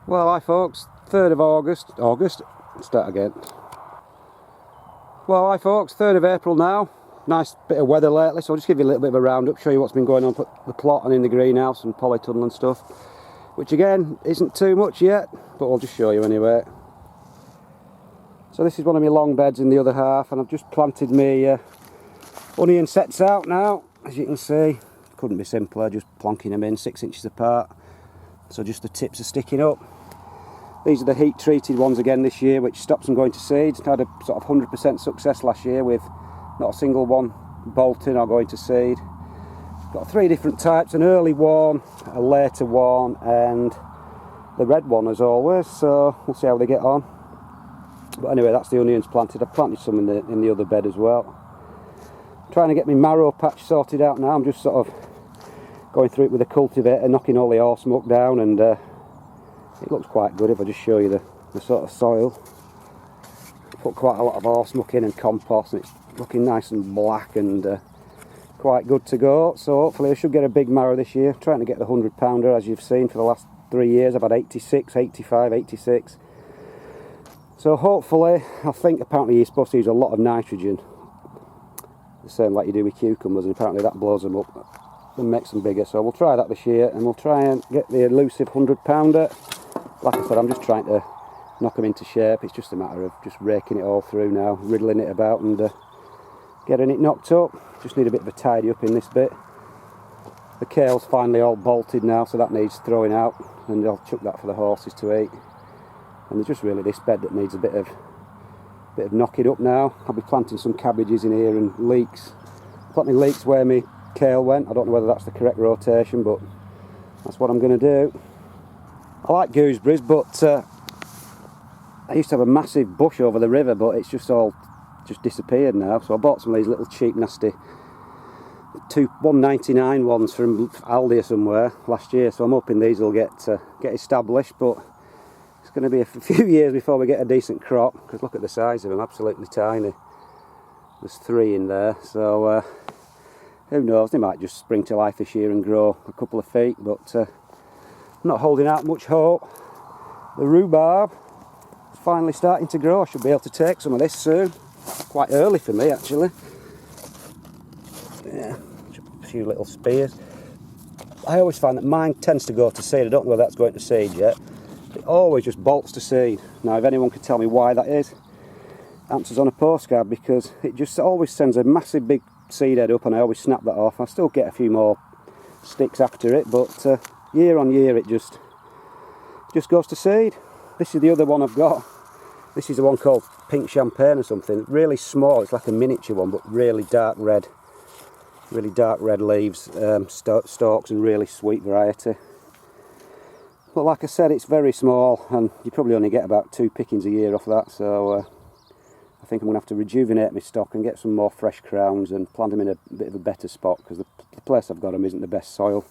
Well, hi folks, 3rd of August, start again. Well, hi folks, 3rd of April now. Nice bit of weather lately, so I'll just give you a little bit of a roundup, show you what's been going on at the plot and in the greenhouse and polytunnel and stuff. Which again, isn't too much yet, but I'll just show you anyway. So this is one of my long beds in the other half, and I've just planted my onion sets out now, as you can see. Couldn't be simpler, just plonking them in 6 inches apart. So just the tips are sticking up. These are the heat treated ones again this year, which stops them going to seed. Had a sort of 100% success last year with not a single one bolting or going to seed. Got 3 different types, an early one, a later one, and the red one as always, so we'll see how they get on. But anyway, that's the onions planted. I've planted some in the other bed as well. Trying to get my marrow patch sorted out now. I'm just sort of going through it with a cultivator, knocking all the horse muck down, and it looks quite good if I just show you the sort of soil. Put quite a lot of horse muck in and compost, and it's looking nice and black and quite good to go. So hopefully I should get a big marrow this year. I'm trying to get the 100-pounder, as you've seen, for the last 3 years. I've had 86, 85, 86. So hopefully, I think apparently you're supposed to use a lot of nitrogen, the same like you do with cucumbers, and apparently that blows them up and makes them bigger. So we'll try that this year, and we'll try and get the elusive 100-pounder. Like I said, I'm just trying to knock them into shape. It's just a matter of just raking it all through now, riddling it about and getting it knocked up. Just need a bit of a tidy up in this bit. The kale's finally all bolted now, so that needs throwing out, and I'll chuck that for the horses to eat. And there's just really this bed that needs a bit of knocking up now. I'll be planting some cabbages in here and leeks. Planting leeks where my kale went. I don't know whether that's the correct rotation, but that's what I'm going to do. I like gooseberries, but I used to have a massive bush over the river, but it's just all disappeared now. So I bought some of these little cheap, nasty $1.99 ones from Aldi or somewhere last year. So I'm hoping these will get established, but it's going to be a few years before we get a decent crop. Because look at the size of them, absolutely tiny. There's 3 in there, so who knows? They might just spring to life this year and grow a couple of feet, but I'm not holding out much hope. The rhubarb is finally starting to grow. I should be able to take some of this soon. Quite early for me, actually. Yeah, a few little spears. I always find that mine tends to go to seed. I don't know whether that's going to seed yet. It always just bolts to seed. Now, if anyone can tell me why that is, answers on a postcard, because it just always sends a massive big seed head up, and I always snap that off. I still get a few more sticks after it, but year on year it just goes to seed. This is the other one I've got. This is the one called Pink Champagne or something. Really small, it's like a miniature one, but really dark red leaves, stalks, and really sweet variety. But like I said, it's very small, and you probably only get about 2 pickings a year off that, so I think I'm going to have to rejuvenate my stock and get some more fresh crowns and plant them in a bit of a better spot, because the place I've got them isn't the best soil.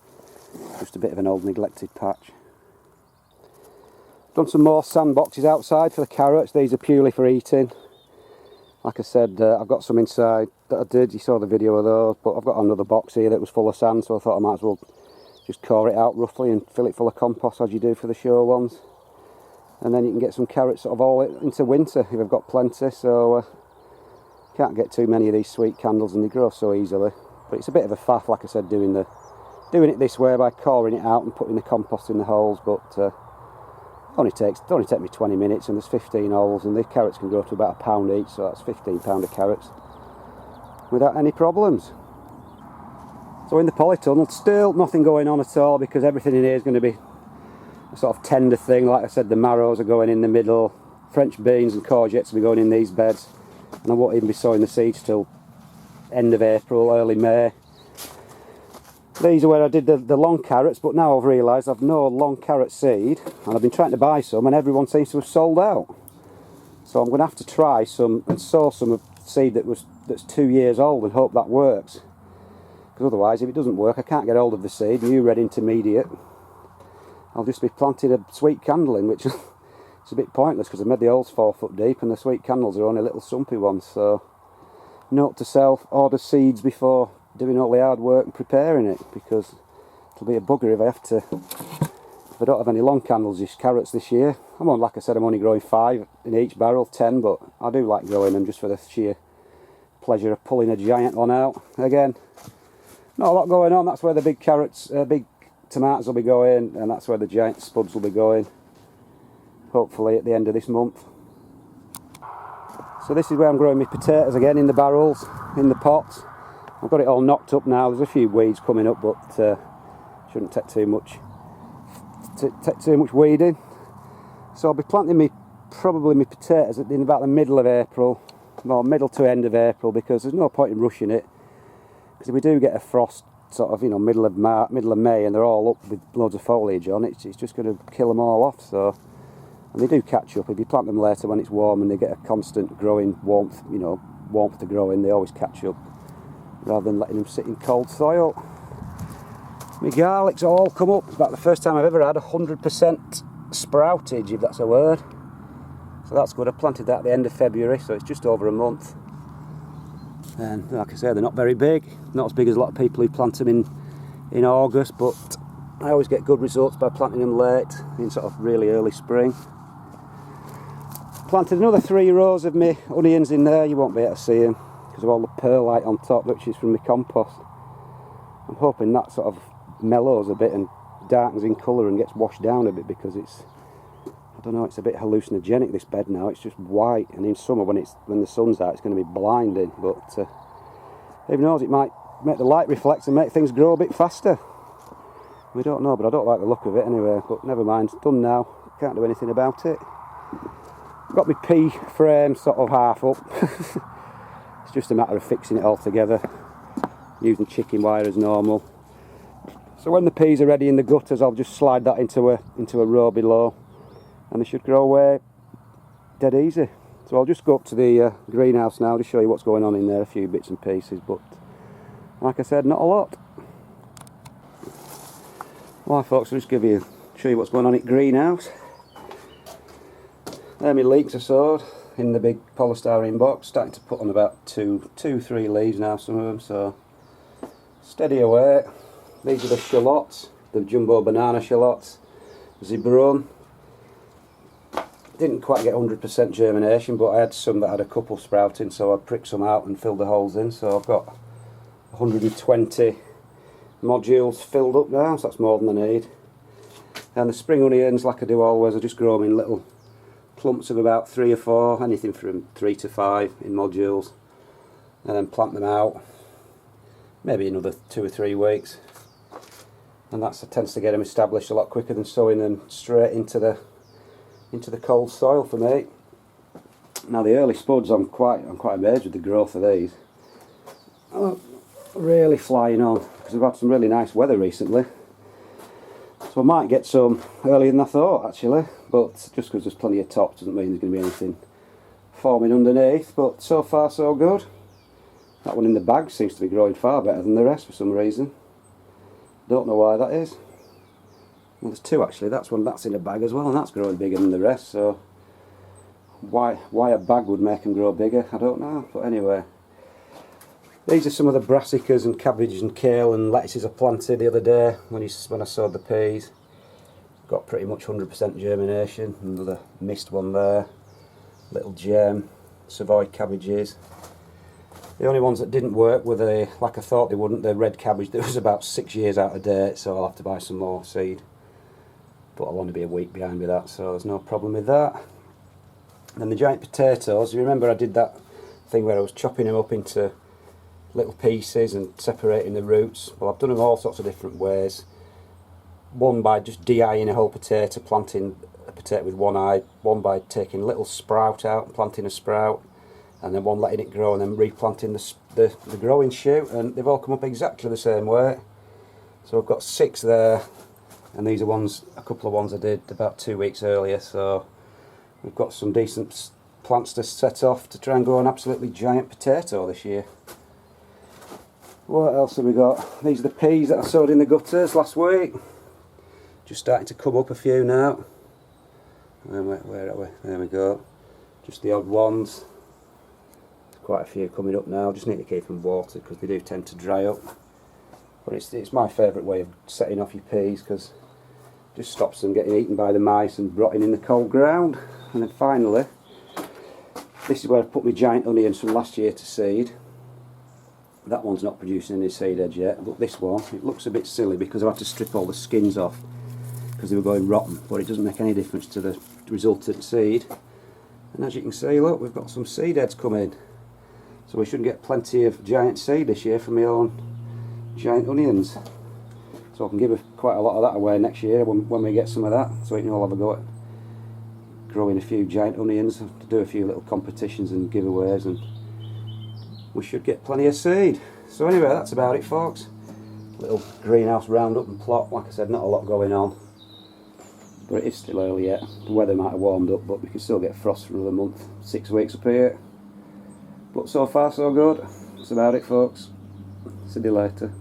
Just a bit of an old neglected patch. Done some more sandboxes outside for the carrots. These are purely for eating. Like I said, I've got some inside that I did. You saw the video of those, but I've got another box here that was full of sand, so I thought I might as well just core it out roughly and fill it full of compost as you do for the show ones. And then you can get some carrots sort of all into winter if I've got plenty, so can't get too many of these sweet candles, and they grow so easily. But it's a bit of a faff, like I said, doing it this way by coring it out and putting the compost in the holes, but it only takes me 20 minutes, and there's 15 holes, and the carrots can grow to about £1 each, so that's 15 pound of carrots without any problems. So in the polytunnel, still nothing going on at all, because everything in here is going to be a sort of tender thing. Like I said, the marrows are going in the middle, French beans and courgettes will be going in these beds, and I won't even be sowing the seeds till end of April, early May. These are where I did the long carrots, but now I've realised I've no long carrot seed, and I've been trying to buy some, and everyone seems to have sold out. So I'm going to have to try some and sow some of seed that's 2 years old and hope that works. Because otherwise, if it doesn't work, I can't get hold of the seed, new red intermediate. I'll just be planting a sweet candle in, which is a bit pointless because I've made the holes 4 foot deep, and the sweet candles are only little sumpy ones. So, note to self, order seeds before doing all the hard work and preparing it, because it'll be a bugger if I have to I don't have any long candles, just carrots this year. Like I said, I'm only growing 5 in each barrel, 10, but I do like growing them just for the sheer pleasure of pulling a giant one out. Again, not a lot going on. That's where the big carrots, big tomatoes will be going, and that's where the giant spuds will be going, hopefully at the end of this month. So this is where I'm growing my potatoes again, in the barrels, in the pots. I've got it all knocked up now. There's a few weeds coming up, but shouldn't take too much weeding. So I'll be planting probably my potatoes in about the middle of April, or middle to end of April, because there's no point in rushing it. Because if we do get a frost, sort of, middle of May, and they're all up with loads of foliage on, it's just going to kill them all off. So, and they do catch up. If you plant them later when it's warm and they get a constant growing warmth, warmth to grow in, they always catch up, rather than letting them sit in cold soil. My garlic's all come up. It's about the first time I've ever had 100% sproutage, if that's a word. So that's good. I planted that at the end of February, so it's just over a month. And like I say, they're not very big. Not as big as a lot of people who plant them in August, but I always get good results by planting them late, in sort of really early spring. Planted another 3 rows of my onions in there. You won't be able to see them because of all the perlite on top, which is from my compost. I'm hoping that sort of mellows a bit and darkens in colour and gets washed down a bit, because it's, I don't know, it's a bit hallucinogenic, this bed now. It's just white, and in summer when the sun's out, it's going to be blinding. But who knows, it might make the light reflect and make things grow a bit faster. We don't know, but I don't like the look of it anyway. But never mind, it's done now. Can't do anything about it. Got my pea frame sort of half up. It's just a matter of fixing it all together, using chicken wire as normal. So when the peas are ready in the gutters, I'll just slide that into a row below, and they should grow away dead easy. So I'll just go up to the greenhouse now to show you what's going on in there, a few bits and pieces, but like I said, not a lot. Well, folks, I'll just show you what's going on at greenhouse. There my leeks are sowed in the big polystyrene box, starting to put on about 2-3 leaves now, some of them, so steady away. These are the shallots, the jumbo banana shallots, Zebron. Didn't quite get 100% germination, but I had some that had a couple sprouting, so I pricked some out and filled the holes in. So I've got 120 modules filled up now, so that's more than I need. And the spring onions, like I do always, I just grow them in little clumps of about 3 or 4, anything from 3 to 5 in modules, and then plant them out maybe another 2 or 3 weeks, and that tends to get them established a lot quicker than sowing them straight into the cold soil for me. Now the early spuds, I'm quite amazed with the growth of these. Oh, really flying on, because we've had some really nice weather recently. So I might get some earlier than I thought, actually, but just because there's plenty of tops doesn't mean there's going to be anything forming underneath. But so far so good. That one in the bag seems to be growing far better than the rest for some reason. Don't know why that is. Well, there's 2 actually. That's one that's in a bag as well, and that's growing bigger than the rest. So why a bag would make them grow bigger, I don't know. But anyway, these are some of the brassicas and cabbage and kale and lettuces I planted the other day when I sowed the peas. Got pretty much 100% germination. Another missed one there. Little gem. Savoy cabbages. The only ones that didn't work were like I thought they wouldn't, the red cabbage that was about 6 years out of date, so I'll have to buy some more seed. But I'll only be a week behind with that, so there's no problem with that. And then the giant potatoes, you remember I did that thing where I was chopping them up into little pieces and separating the roots? Well, I've done them all sorts of different ways. One by just de-eyeing a whole potato, planting a potato with one eye, one by taking a little sprout out and planting a sprout, and then one letting it grow and then replanting the growing shoot, and they've all come up exactly the same way. So I've got 6 there, and these are a couple of ones I did about 2 weeks earlier, so we've got some decent plants to set off to try and grow an absolutely giant potato this year. What else have we got? These are the peas that I sowed in the gutters last week. Just starting to come up a few now. Where are we? There we go. Just the odd ones. Quite a few coming up now. Just need to keep them watered because they do tend to dry up. But it's my favourite way of setting off your peas, because Just stops them getting eaten by the mice and rotting in the cold ground. And then finally, this is where I've put my giant onions from last year to seed. That one's not producing any seed heads yet, but this one, it looks a bit silly because I have to strip all the skins off because they were going rotten, but it doesn't make any difference to the resultant seed. And as you can see, look, we've got some seed heads coming. So we should get plenty of giant seed this year from my own giant onions. So I can give quite a lot of that away next year when we get some of that, so we can all have a go at growing a few giant onions, to do a few little competitions and giveaways, and we should get plenty of seed. So anyway, that's about it, folks. Little greenhouse roundup and plot. Like I said, not a lot going on, but it is still early yet. The weather might have warmed up, but we can still get frost for another month, 6 weeks up here. But so far so good. That's about it, folks. See you later.